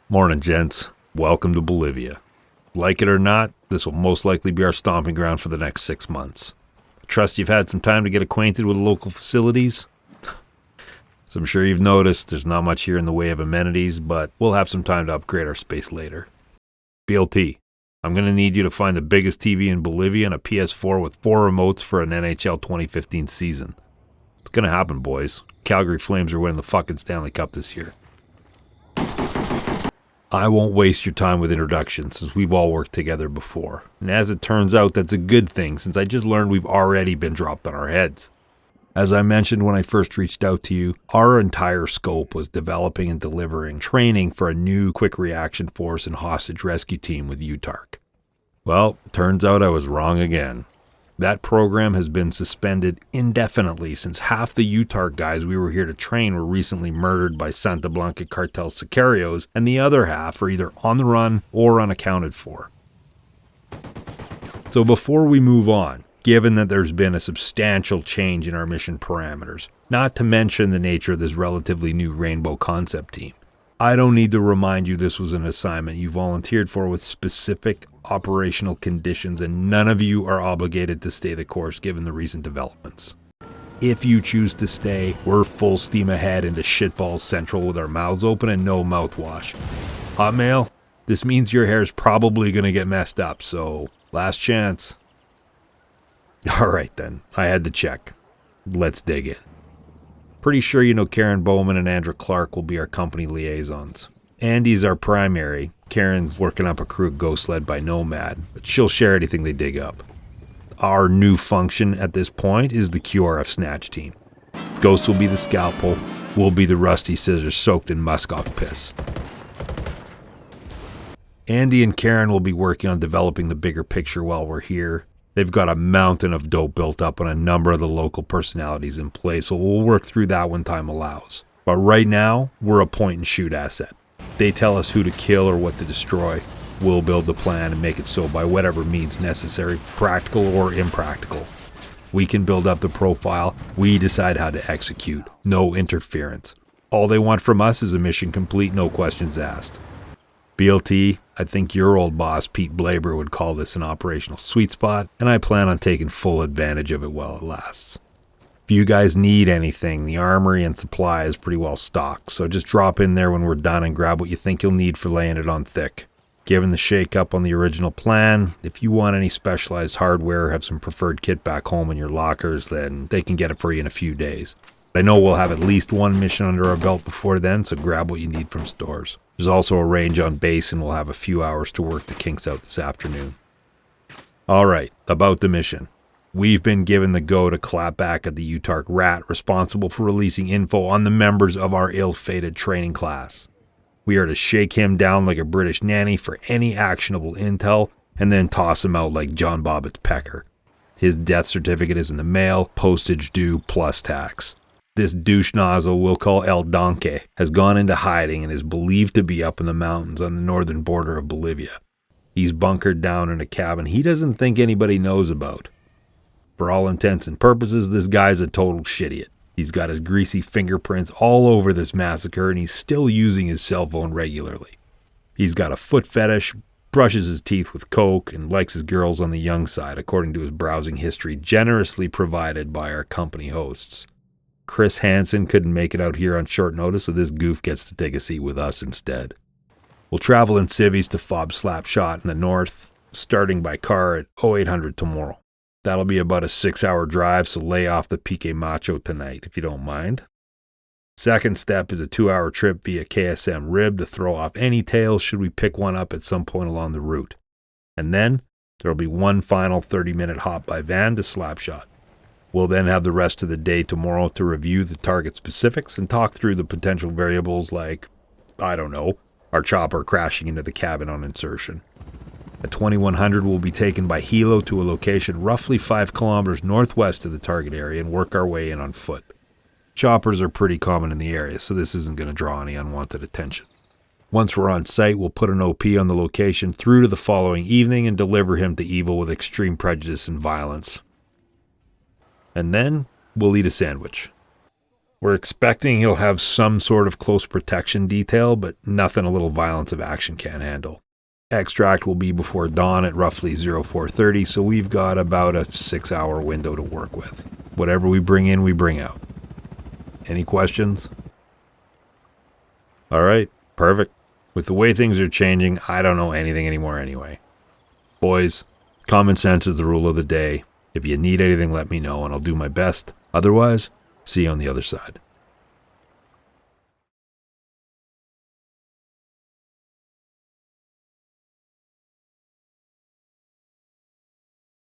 Morning, gents. Welcome to Bolivia. Like it or not, this will most likely be our stomping ground for the next 6 months. I trust you've had some time to get acquainted with local facilities. So I'm sure you've noticed there's not much here in the way of amenities, but we'll have some time to upgrade our space later. BLT, I'm going to need you to find the biggest TV in Bolivia and a PS4 with 4 remotes for an NHL 2015 season. It's going to happen, boys. Calgary Flames are winning the fucking Stanley Cup this year. I won't waste your time with introductions since we've all worked together before. And as it turns out, that's a good thing since I just learned we've already been dropped on our heads. As I mentioned when I first reached out to you, our entire scope was developing and delivering training for a new quick reaction force and hostage rescue team with UTARC. Well, turns out I was wrong again. That program has been suspended indefinitely since half the UTARC guys we were here to train were recently murdered by Santa Blanca cartel Sicarios, and the other half are either on the run or unaccounted for. So before we move on, given that there's been a substantial change in our mission parameters, not to mention the nature of this relatively new Rainbow concept team, I don't need to remind you this was an assignment you volunteered for with specific operational conditions, and none of you are obligated to stay the course given the recent developments. If you choose to stay, we're full steam ahead into shitballs central with our mouths open and no mouthwash. Hotmail, this means your hair's probably going to get messed up, so last chance. Alright then, I had to check. Let's dig in. Pretty sure you know Karen Bowman and Andra Clark will be our company liaisons. Andy's our primary. Karen's working up a crew of ghosts led by Nomad, but she'll share anything they dig up. Our new function at this point is the QRF snatch team. Ghost will be the scalpel, we'll be the rusty scissors soaked in muskox piss. Andy and Karen will be working on developing the bigger picture while we're here. They've got a mountain of dope built up and a number of the local personalities in place, so we'll work through that when time allows. But right now, we're a point-and-shoot asset. They tell us who to kill or what to destroy. We'll build the plan and make it so by whatever means necessary, practical or impractical. We can build up the profile. We decide how to execute. No interference. All they want from us is a mission complete, no questions asked. BLT, I think your old boss Pete Blaber would call this an operational sweet spot, and I plan on taking full advantage of it while it lasts. If you guys need anything, the armory and supply is pretty well stocked, so just drop in there when we're done and grab what you think you'll need for laying it on thick. Given the shake-up on the original plan, if you want any specialized hardware or have some preferred kit back home in your lockers, then they can get it for you in a few days. I know we'll have at least one mission under our belt before then, so grab what you need from stores. There's also a range on base, and we'll have a few hours to work the kinks out this afternoon. Alright, about the mission. We've been given the go to clap back at the UTARC rat responsible for releasing info on the members of our ill-fated training class. We are to shake him down like a British nanny for any actionable intel, and then toss him out like John Bobbitt's pecker. His death certificate is in the mail, postage due, plus tax. This douche nozzle we'll call El Donkey has gone into hiding and is believed to be up in the mountains on the northern border of Bolivia. He's bunkered down in a cabin he doesn't think anybody knows about. For all intents and purposes, this guy's a total shit-idiot. He's got his greasy fingerprints all over this massacre and he's still using his cell phone regularly. He's got a foot fetish, brushes his teeth with coke, and likes his girls on the young side according to his browsing history generously provided by our company hosts. Chris Hansen couldn't make it out here on short notice, so this goof gets to take a seat with us instead. We'll travel in civvies to Fob Slapshot in the north, starting by car at 0800 tomorrow. That'll be about a 6-hour drive, so lay off the Puke macho tonight, if you don't mind. Second step is a 2-hour trip via KSM Rib to throw off any tails should we pick one up at some point along the route. And then, there'll be one final 30-minute hop by van to Slapshot. We'll then have the rest of the day tomorrow to review the target specifics and talk through the potential variables like, I don't know, our chopper crashing into the cabin on insertion. At 2100 we'll be taken by helo to a location roughly 5 kilometers northwest of the target area and work our way in on foot. Choppers are pretty common in the area, so this isn't going to draw any unwanted attention. Once we're on site, we'll put an OP on the location through to the following evening and deliver him to evil with extreme prejudice and violence. And then, we'll eat a sandwich. We're expecting he'll have some sort of close protection detail, but nothing a little violence of action can't handle. Extract will be before dawn at roughly 0430, so we've got about a 6-hour window to work with. Whatever we bring in, we bring out. Any questions? All right, perfect. With the way things are changing, I don't know anything anymore anyway. Boys, common sense is the rule of the day. If you need anything, let me know and I'll do my best. Otherwise, see you on the other side.